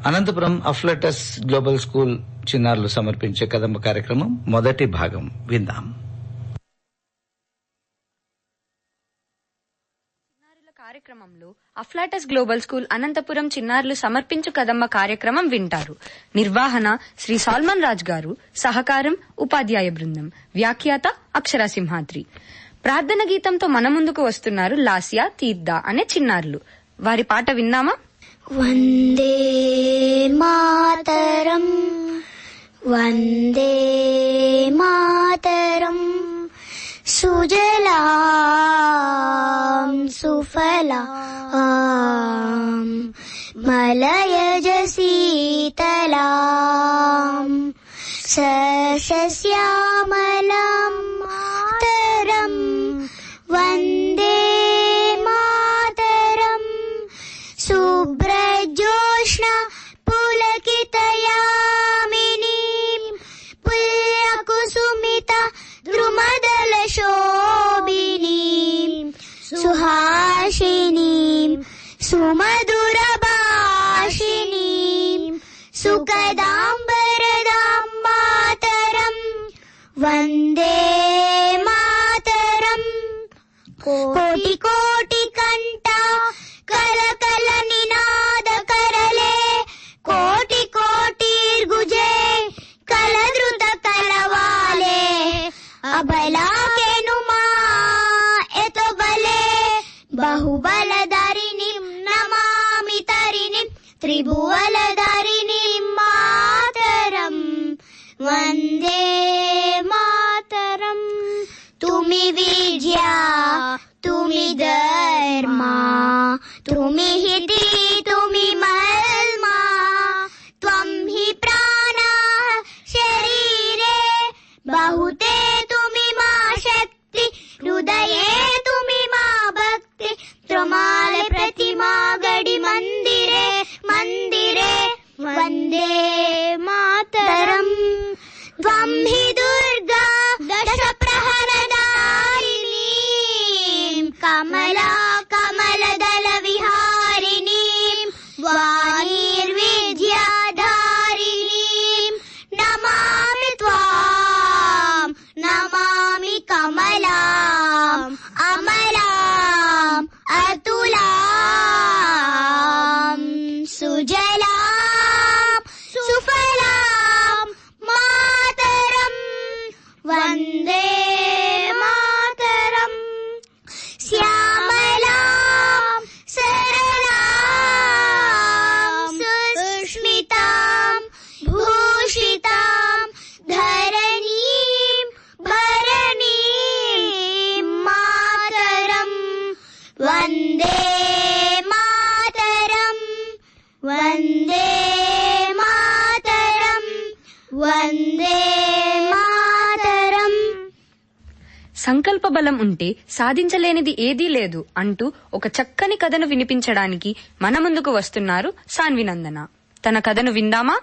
Anantapuram అఫ్లటస్ global school చిన్నారులు సమర్పించే కదంబ కార్యక్రమం మొదటి భాగం విందాం. కార్యక్రమంలో అఫ్లాటస్ గ్లోబల్ స్కూల్ అనంతపురం చిన్నారులు సమర్పించు కదంబ కార్యక్రమం వింటారు. నిర్వహణ శ్రీ సాల్మన్ రాజ్ గారు, సహకారం ఉపాధ్యాయ బృందం, వ్యాఖ్యాత అక్షర సింహాద్రి. ప్రార్థన గీతంతో మన ముందుకు వస్తున్నారు లాస్యా, తీర్థ అనే చిన్నారులు. వారి పాట విందామా? వందే మాతరం వందే మాతరం సుజలాం సుఫలాం మలయజ శీతలాం సస్యశ్యామలాం మాతరం వందే మాతరం శుభ్రజోష్ణ పులకితయామినీం పుల్యకుసుమిత ద్రుమదల శోభినీం సుహాసినీం సుమధుర భాషినీం సుఖదాం వరదాం మాతరం వందే మాతరం. కోటి కోటి కంఠ కలకల నినాద కరలే కోటి కోటి గుజే కలద్రుత కలవాలే అబలాకెను మా ఎతో బలే బాహుబలధారిణి నమామి తరిణి త్రిభువనధారిణి మాతరం వందే మాతరం. తుమి విద్యా తుమి ధర్మా తుమి హితి తుమి మల్మా త్వం హి ప్రాణా శరీరే బాహుతే తుమి మా శక్తి హృదయే తుమి మా భక్తి త్వమాల ప్రతిమా గడి మందిరే మందిరే వందే మాతరం. త్వం హి దుర్గా దశ ప్రహరదారిణీ కమలా కమలదళ విహారిణీ వాణీర్విద్యాధారిణీ నమామి త్వాం నమామి కమలాం అమలాం అతులాం సుజలాం సుఫలాం మాతరం వందే మాతరం. శ్యామలాం సరళాం సుస్మితాం భూషితాం ధరణీం భరణీం మాతరం వందే మాతరం వందే మాతరం వందే మాతరం. సంకల్ప బలం ఉంటే సాధించలేనిది ఏదీ లేదు అంటూ ఒక చక్కని కథను వినిపించడానికి మన ముందుకు వస్తున్నారు సాన్వినందన. తన కథను విందామా?